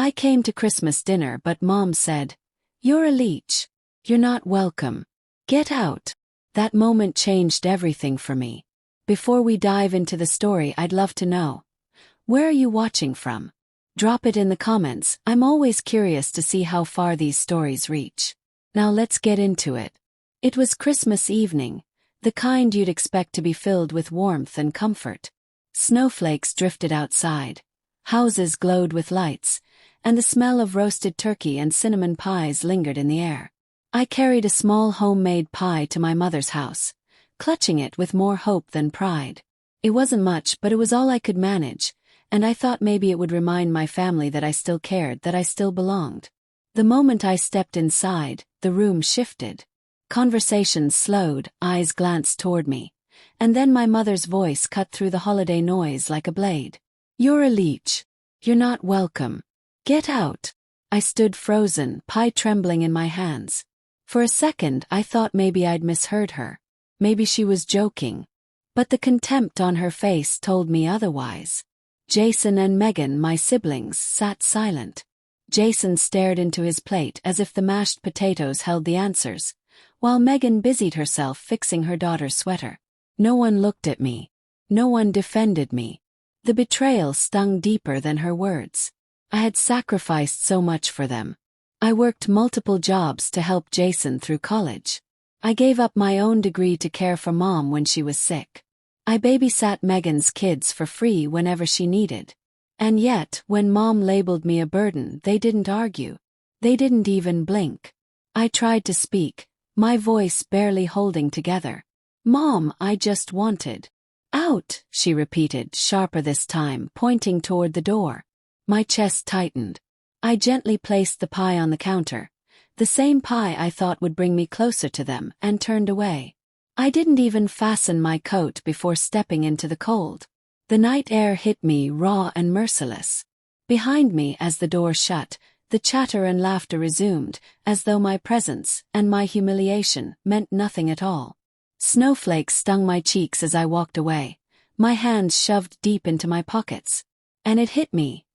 I came to Christmas dinner but Mom said, "You're a leech. You're not welcome. Get out." That moment changed everything for me. Before we dive into the story, I'd love to know, where are you watching from? Drop it in the comments. I'm always curious to see how far these stories reach. Now let's get into it. It was Christmas evening, the kind you'd expect to be filled with warmth and comfort. Snowflakes drifted outside, houses glowed with lights, and the smell of roasted turkey and cinnamon pies lingered in the air. I carried a small homemade pie to my mother's house, clutching it with more hope than pride. It wasn't much, but it was all I could manage, and I thought maybe it would remind my family that I still cared, that I still belonged. The moment I stepped inside, the room shifted. Conversations slowed, eyes glanced toward me, and then my mother's voice cut through the holiday noise like a blade. "You're a leech. You're not welcome. Get out." I stood frozen, pie trembling in my hands. For a second I thought maybe I'd misheard her. Maybe she was joking. But the contempt on her face told me otherwise. Jason and Megan, my siblings, sat silent. Jason stared into his plate as if the mashed potatoes held the answers, while Megan busied herself fixing her daughter's sweater. No one looked at me. No one defended me. The betrayal stung deeper than her words. I had sacrificed so much for them. I worked multiple jobs to help Jason through college. I gave up my own degree to care for Mom when she was sick. I babysat Megan's kids for free whenever she needed. And yet, when Mom labeled me a burden, they didn't argue. They didn't even blink. I tried to speak, my voice barely holding together. "Mom, I just wanted out," she repeated, sharper this time, pointing toward the door. My chest tightened. I gently placed the pie on the counter, the same pie I thought would bring me closer to them, and turned away. I didn't even fasten my coat before stepping into the cold. The night air hit me raw and merciless. Behind me, as the door shut, the chatter and laughter resumed, as though my presence, and my humiliation, meant nothing at all. Snowflakes stung my cheeks as I walked away, my hands shoved deep into my pockets. And it hit me.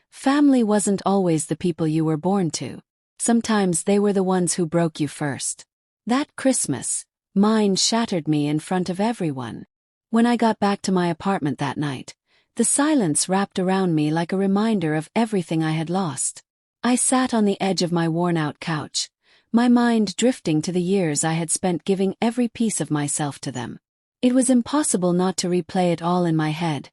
Family wasn't always the people you were born to. Sometimes they were the ones who broke you first. That Christmas, mine shattered me in front of everyone. When I got back to my apartment that night, the silence wrapped around me like a reminder of everything I had lost. I sat on the edge of my worn-out couch, my mind drifting to the years I had spent giving every piece of myself to them. It was impossible not to replay it all in my head,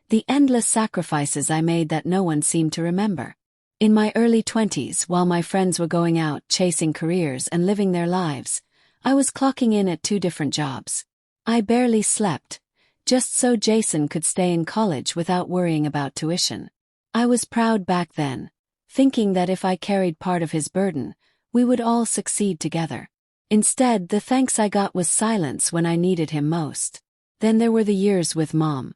the endless sacrifices I made that no one seemed to remember. In my early 20s, while my friends were going out, chasing careers and living their lives, I was clocking in at 2 different jobs. I barely slept, just so Jason could stay in college without worrying about tuition. I was proud back then, thinking that if I carried part of his burden, we would all succeed together. Instead, the thanks I got was silence when I needed him most. Then there were the years with Mom.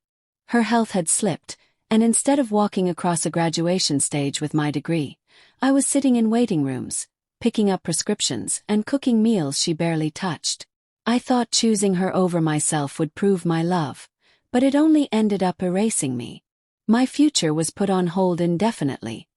Her health had slipped, and instead of walking across a graduation stage with my degree, I was sitting in waiting rooms, picking up prescriptions and cooking meals she barely touched. I thought choosing her over myself would prove my love, but it only ended up erasing me. My future was put on hold indefinitely,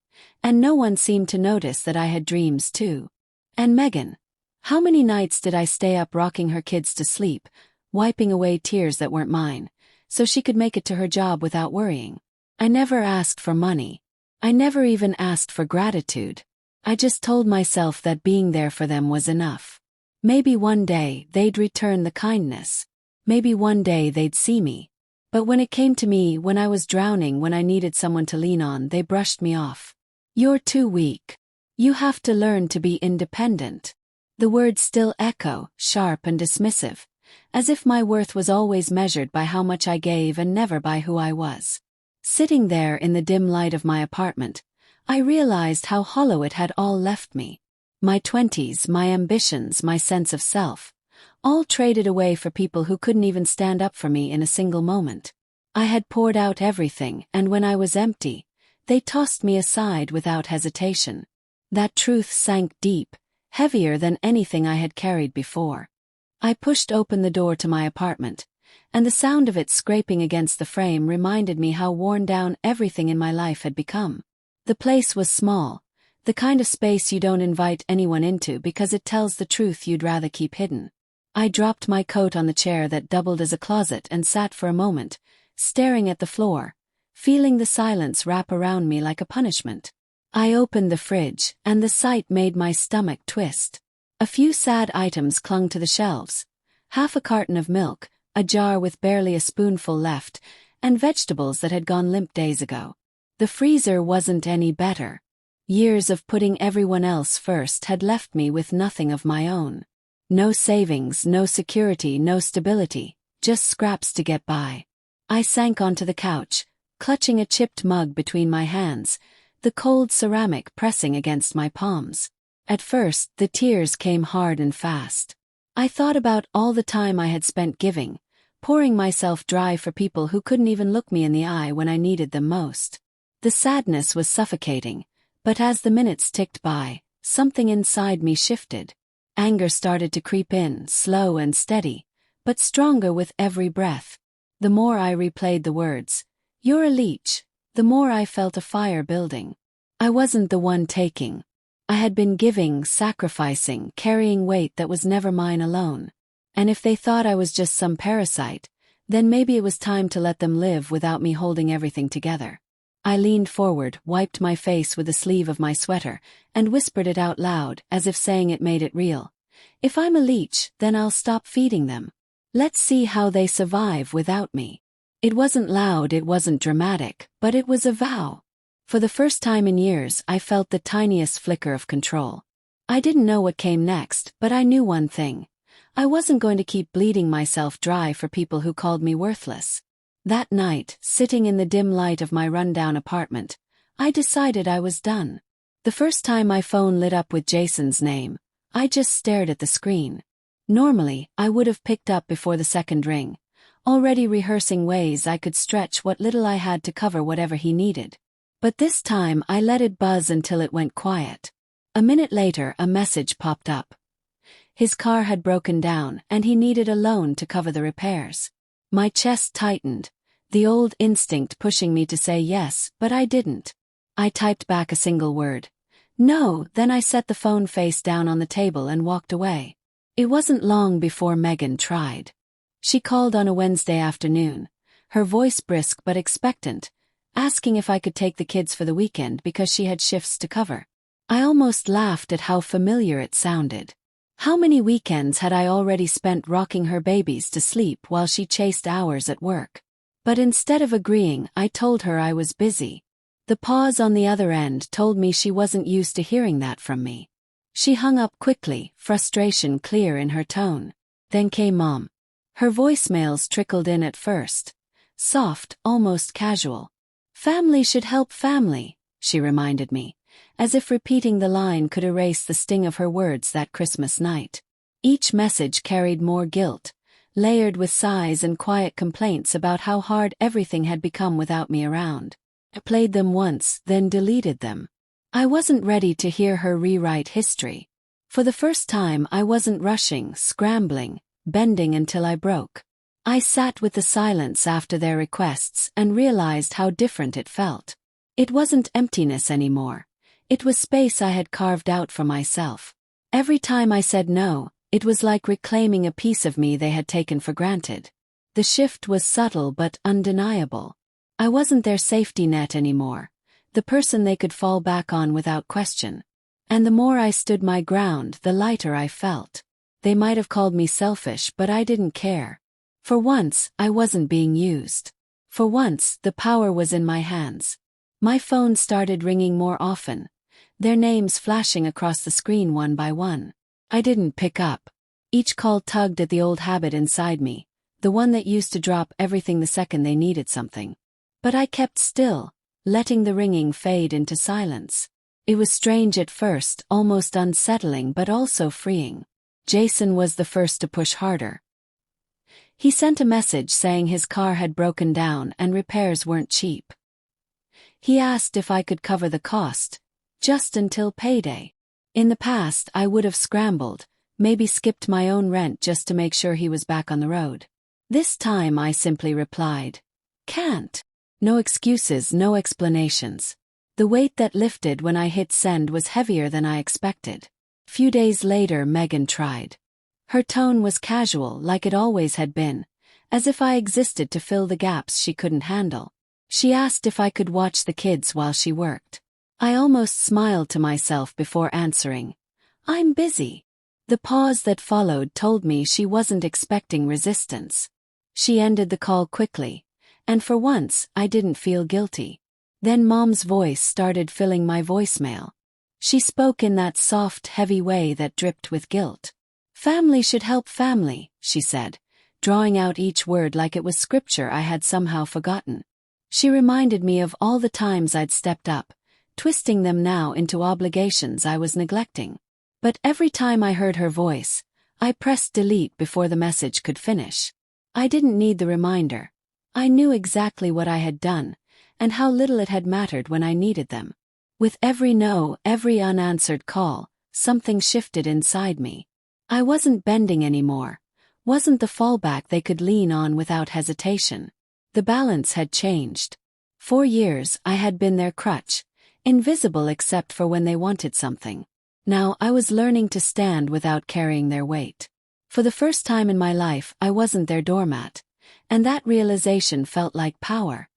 and no one seemed to notice that I had dreams too. And Megan, how many nights did I stay up rocking her kids to sleep, wiping away tears that weren't mine, so she could make it to her job without worrying. I never asked for money. I never even asked for gratitude. I just told myself that being there for them was enough. Maybe one day they'd return the kindness. Maybe one day they'd see me. But when it came to me, when I was drowning, when I needed someone to lean on, they brushed me off. "You're too weak. You have to learn to be independent." The words still echo, sharp and dismissive, as if my worth was always measured by how much I gave and never by who I was. Sitting there in the dim light of my apartment, I realized how hollow it had all left me. My 20s, my ambitions, my sense of self, all traded away for people who couldn't even stand up for me in a single moment. I had poured out everything, and when I was empty, they tossed me aside without hesitation. That truth sank deep, heavier than anything I had carried before. I pushed open the door to my apartment, and the sound of it scraping against the frame reminded me how worn down everything in my life had become. The place was small, the kind of space you don't invite anyone into because it tells the truth you'd rather keep hidden. I dropped my coat on the chair that doubled as a closet and sat for a moment, staring at the floor, feeling the silence wrap around me like a punishment. I opened the fridge, and the sight made my stomach twist. A few sad items clung to the shelves. Half a carton of milk, a jar with barely a spoonful left, and vegetables that had gone limp days ago. The freezer wasn't any better. Years of putting everyone else first had left me with nothing of my own. No savings, no security, no stability, just scraps to get by. I sank onto the couch, clutching a chipped mug between my hands, the cold ceramic pressing against my palms. At first, the tears came hard and fast. I thought about all the time I had spent giving, pouring myself dry for people who couldn't even look me in the eye when I needed them most. The sadness was suffocating, but as the minutes ticked by, something inside me shifted. Anger started to creep in, slow and steady, but stronger with every breath. The more I replayed the words, "You're a leech," the more I felt a fire building. I wasn't the one taking. I had been giving, sacrificing, carrying weight that was never mine alone. And if they thought I was just some parasite, then maybe it was time to let them live without me holding everything together. I leaned forward, wiped my face with the sleeve of my sweater, and whispered it out loud, as if saying it made it real. If I'm a leech, then I'll stop feeding them. Let's see how they survive without me. It wasn't loud, it wasn't dramatic, but it was a vow. For the first time in years, I felt the tiniest flicker of control. I didn't know what came next, but I knew one thing. I wasn't going to keep bleeding myself dry for people who called me worthless. That night, sitting in the dim light of my rundown apartment, I decided I was done. The first time my phone lit up with Jason's name, I just stared at the screen. Normally, I would have picked up before the second ring, already rehearsing ways I could stretch what little I had to cover whatever he needed. But this time I let it buzz until it went quiet. A minute later, a message popped up. His car had broken down, and he needed a loan to cover the repairs. My chest tightened, the old instinct pushing me to say yes, but I didn't. I typed back a single word. No, then I set the phone face down on the table and walked away. It wasn't long before Megan tried. She called on a Wednesday afternoon, her voice brisk but expectant, asking if I could take the kids for the weekend because she had shifts to cover. I almost laughed at how familiar it sounded. How many weekends had I already spent rocking her babies to sleep while she chased hours at work? But instead of agreeing, I told her I was busy. The pause on the other end told me she wasn't used to hearing that from me. She hung up quickly, frustration clear in her tone. Then came Mom. Her voicemails trickled in at first. Soft, almost casual. "Family should help family," she reminded me, as if repeating the line could erase the sting of her words that Christmas night. Each message carried more guilt, layered with sighs and quiet complaints about how hard everything had become without me around. I played them once, then deleted them. I wasn't ready to hear her rewrite history. For the first time, I wasn't rushing, scrambling, bending until I broke. I sat with the silence after their requests and realized how different it felt. It wasn't emptiness anymore. It was space I had carved out for myself. Every time I said no, it was like reclaiming a piece of me they had taken for granted. The shift was subtle but undeniable. I wasn't their safety net anymore, the person they could fall back on without question. And the more I stood my ground, the lighter I felt. They might have called me selfish, but I didn't care. For once, I wasn't being used. For once, the power was in my hands. My phone started ringing more often, their names flashing across the screen one by one. I didn't pick up. Each call tugged at the old habit inside me, the one that used to drop everything the second they needed something. But I kept still, letting the ringing fade into silence. It was strange at first, almost unsettling but also freeing. Jason was the first to push harder. He sent a message saying his car had broken down and repairs weren't cheap. He asked if I could cover the cost, just until payday. In the past, I would have scrambled, maybe skipped my own rent just to make sure he was back on the road. This time I simply replied, "Can't." No excuses, no explanations. The The weight that lifted when I hit send was heavier than I expected. Few days later, Megan tried. Her tone was casual, like it always had been, as if I existed to fill the gaps she couldn't handle. She asked if I could watch the kids while she worked. I almost smiled to myself before answering, "I'm busy." The pause that followed told me she wasn't expecting resistance. She ended the call quickly, and for once, I didn't feel guilty. Then Mom's voice started filling my voicemail. She spoke in that soft, heavy way that dripped with guilt. "Family should help family," she said, drawing out each word like it was scripture I had somehow forgotten. She reminded me of all the times I'd stepped up, twisting them now into obligations I was neglecting. But every time I heard her voice, I pressed delete before the message could finish. I didn't need the reminder. I knew exactly what I had done, and how little it had mattered when I needed them. With every no, every unanswered call, something shifted inside me. I wasn't bending anymore, wasn't the fallback they could lean on without hesitation. The balance had changed. For years I had been their crutch, invisible except for when they wanted something. Now I was learning to stand without carrying their weight. For the first time in my life I wasn't their doormat, and that realization felt like power.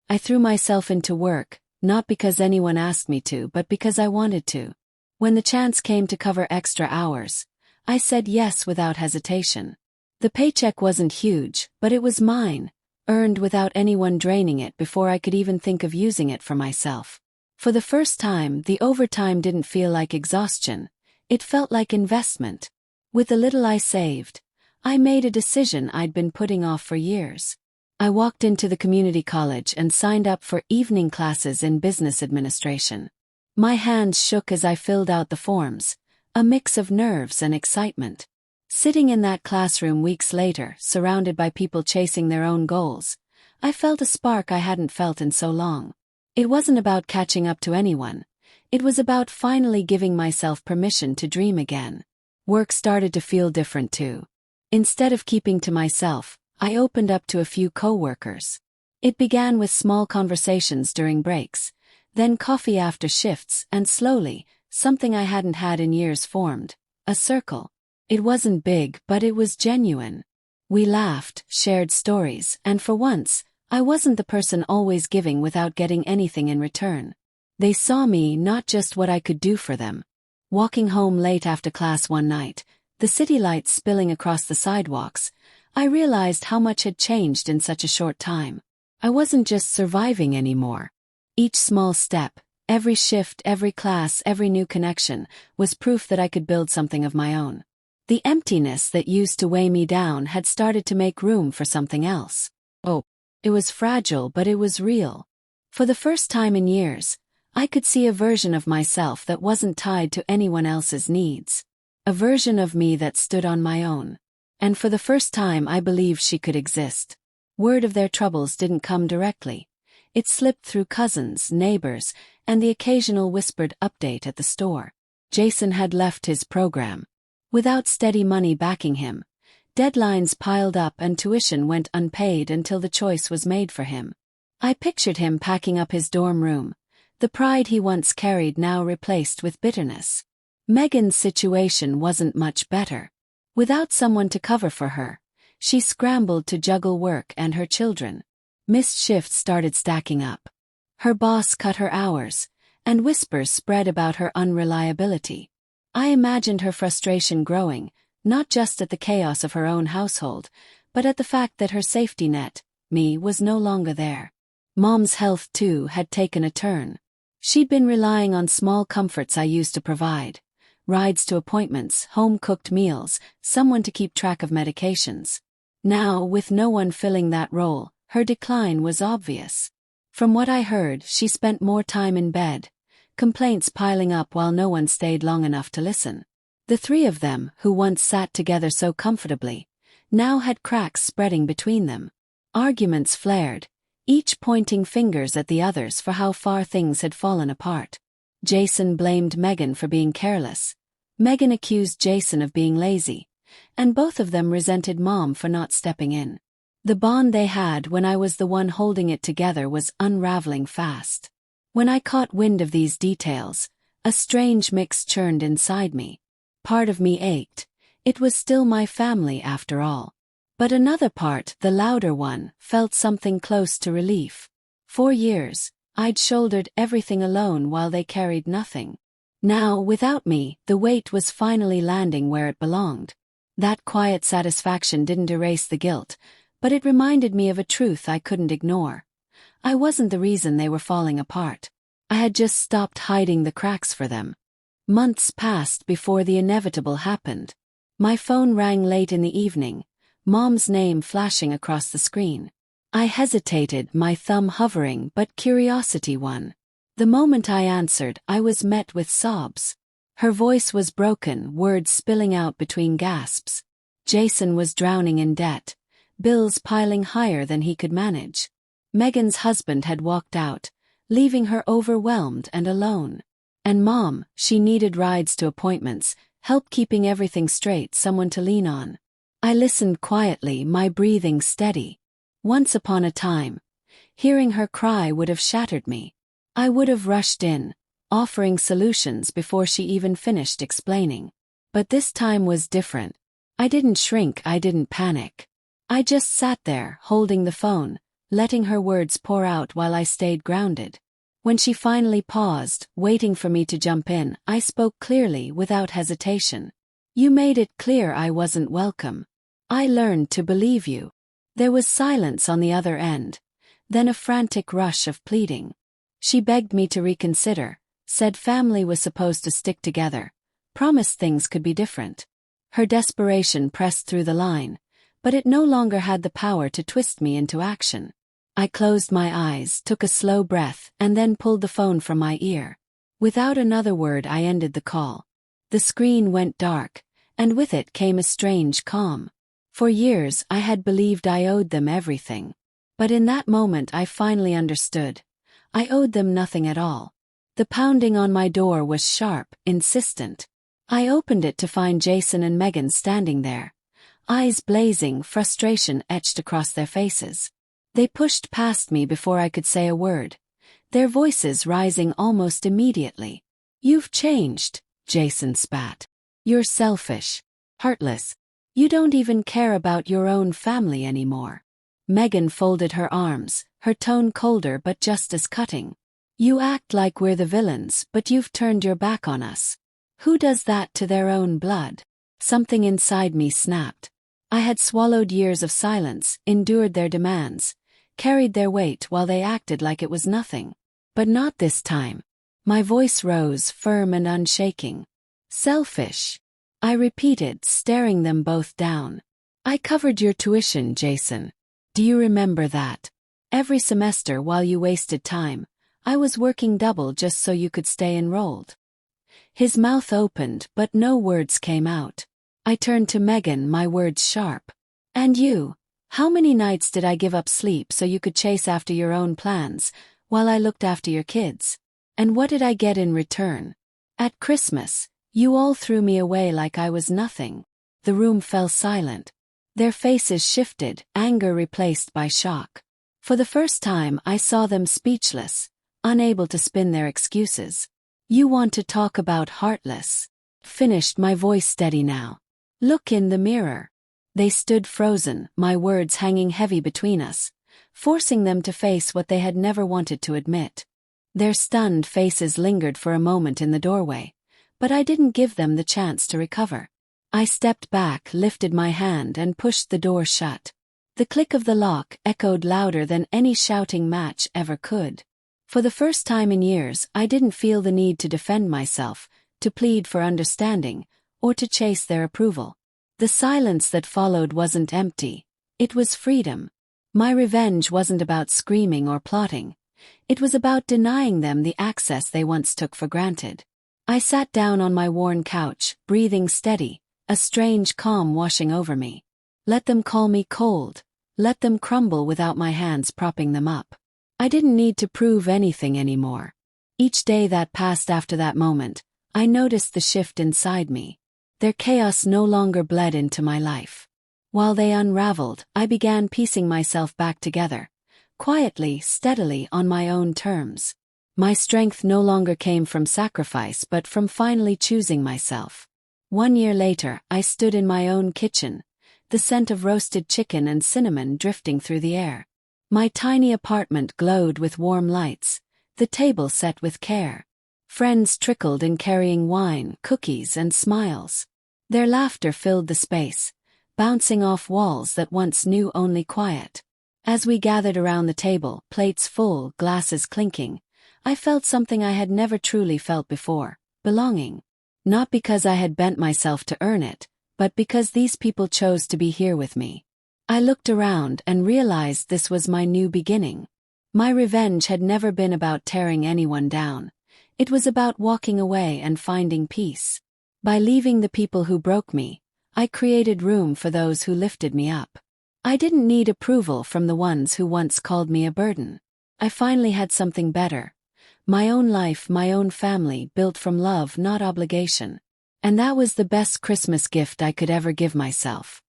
I threw myself into work, not because anyone asked me to but because I wanted to. When the chance came to cover extra hours, I said yes without hesitation. The paycheck wasn't huge, but it was mine, earned without anyone draining it before I could even think of using it for myself. For the first time, the overtime didn't feel like exhaustion, it felt like investment. With the little I saved, I made a decision I'd been putting off for years. I walked into the community college and signed up for evening classes in business administration. My hands shook as I filled out the forms, a mix of nerves and excitement. Sitting in that classroom weeks later, surrounded by people chasing their own goals, I felt a spark I hadn't felt in so long. It wasn't about catching up to anyone. It was about finally giving myself permission to dream again. Work started to feel different too. Instead of keeping to myself, I opened up to a few coworkers. It began with small conversations during breaks, then coffee after shifts, and slowly, something I hadn't had in years formed, a circle. It wasn't big, but it was genuine. We laughed, shared stories, and for once, I wasn't the person always giving without getting anything in return. They saw me, not just what I could do for them. Walking home late after class one night, the city lights spilling across the sidewalks, I realized how much had changed in such a short time. I wasn't just surviving anymore. Each small step, every shift, every class, every new connection, was proof that I could build something of my own. The emptiness that used to weigh me down had started to make room for something else. Oh, it was fragile, but it was real. For the first time in years, I could see a version of myself that wasn't tied to anyone else's needs. A version of me that stood on my own. And for the first time I believed she could exist. Word of their troubles didn't come directly. It slipped through cousins, neighbors, and the occasional whispered update at the store. Jason had left his program. Without steady money backing him, deadlines piled up and tuition went unpaid until the choice was made for him. I pictured him packing up his dorm room, the pride he once carried now replaced with bitterness. Megan's situation wasn't much better. Without someone to cover for her, she scrambled to juggle work and her children. Missed shifts started stacking up. Her boss cut her hours, and whispers spread about her unreliability. I imagined her frustration growing, not just at the chaos of her own household, but at the fact that her safety net, me, was no longer there. Mom's health, too, had taken a turn. She'd been relying on small comforts I used to provide. Rides to appointments, home-cooked meals, someone to keep track of medications. Now, with no one filling that role, her decline was obvious. From what I heard, she spent more time in bed, complaints piling up while no one stayed long enough to listen. The three of them, who once sat together so comfortably, now had cracks spreading between them. Arguments flared, each pointing fingers at the others for how far things had fallen apart. Jason blamed Megan for being careless. Megan accused Jason of being lazy, and both of them resented Mom for not stepping in. The bond they had when I was the one holding it together was unraveling fast. When I caught wind of these details, a strange mix churned inside me. Part of me ached. It was still my family after all. But another part, the louder one, felt something close to relief. 4 years, I'd shouldered everything alone while they carried nothing. Now, without me, the weight was finally landing where it belonged. That quiet satisfaction didn't erase the guilt, but it reminded me of a truth I couldn't ignore. I wasn't the reason they were falling apart. I had just stopped hiding the cracks for them. Months passed before the inevitable happened. My phone rang late in the evening, Mom's name flashing across the screen. I hesitated, my thumb hovering, but curiosity won. The moment I answered, I was met with sobs. Her voice was broken, words spilling out between gasps. Jason was drowning in debt, bills piling higher than he could manage. Megan's husband had walked out, leaving her overwhelmed and alone. And Mom, she needed rides to appointments, help keeping everything straight, someone to lean on. I listened quietly, my breathing steady. Once upon a time, hearing her cry would have shattered me. I would have rushed in, offering solutions before she even finished explaining. But this time was different. I didn't shrink, I didn't panic. I just sat there, holding the phone, letting her words pour out while I stayed grounded. When she finally paused, waiting for me to jump in, I spoke clearly, without hesitation. You made it clear I wasn't welcome. I learned to believe you. There was silence on the other end, then a frantic rush of pleading. She begged me to reconsider, said family was supposed to stick together, promised things could be different. Her desperation pressed through the line, but it no longer had the power to twist me into action. I closed my eyes, took a slow breath, and then pulled the phone from my ear. Without another word, I ended the call. The screen went dark, and with it came a strange calm. For years I had believed I owed them everything. But in that moment I finally understood. I owed them nothing at all. The pounding on my door was sharp, insistent. I opened it to find Jason and Megan standing there. Eyes blazing, frustration etched across their faces. They pushed past me before I could say a word, their voices rising almost immediately. You've changed, Jason spat. You're selfish, heartless. You don't even care about your own family anymore. Megan folded her arms, her tone colder but just as cutting. You act like we're the villains, but you've turned your back on us. Who does that to their own blood? Something inside me snapped. I had swallowed years of silence, endured their demands, carried their weight while they acted like it was nothing. But not this time. My voice rose, firm and unshaking. Selfish, I repeated, staring them both down. I covered your tuition, Jason. Do you remember that? Every semester while you wasted time, I was working double just so you could stay enrolled. His mouth opened, but no words came out. I turned to Megan, my words sharp. And you? How many nights did I give up sleep so you could chase after your own plans, while I looked after your kids? And what did I get in return? At Christmas, you all threw me away like I was nothing. The room fell silent. Their faces shifted, anger replaced by shock. For the first time I saw them speechless, unable to spin their excuses. You want to talk about heartless? Finished, my voice steady now. Look in the mirror. They stood frozen, my words hanging heavy between us, forcing them to face what they had never wanted to admit. Their stunned faces lingered for a moment in the doorway, but I didn't give them the chance to recover. I stepped back, lifted my hand, and pushed the door shut. The click of the lock echoed louder than any shouting match ever could. For the first time in years, I didn't feel the need to defend myself, to plead for understanding, or to chase their approval. The silence that followed wasn't empty. It was freedom. My revenge wasn't about screaming or plotting. It was about denying them the access they once took for granted. I sat down on my worn couch, breathing steady, a strange calm washing over me. Let them call me cold. Let them crumble without my hands propping them up. I didn't need to prove anything anymore. Each day that passed after that moment, I noticed the shift inside me. Their chaos no longer bled into my life. While they unraveled, I began piecing myself back together, quietly, steadily, on my own terms. My strength no longer came from sacrifice but from finally choosing myself. 1 year later, I stood in my own kitchen, the scent of roasted chicken and cinnamon drifting through the air. My tiny apartment glowed with warm lights, the table set with care. Friends trickled in carrying wine, cookies, and smiles. Their laughter filled the space, bouncing off walls that once knew only quiet. As we gathered around the table, plates full, glasses clinking, I felt something I had never truly felt before: belonging. Not because I had bent myself to earn it, but because these people chose to be here with me. I looked around and realized this was my new beginning. My revenge had never been about tearing anyone down. It was about walking away and finding peace. By leaving the people who broke me, I created room for those who lifted me up. I didn't need approval from the ones who once called me a burden. I finally had something better. My own life, my own family, built from love, not obligation. And that was the best Christmas gift I could ever give myself.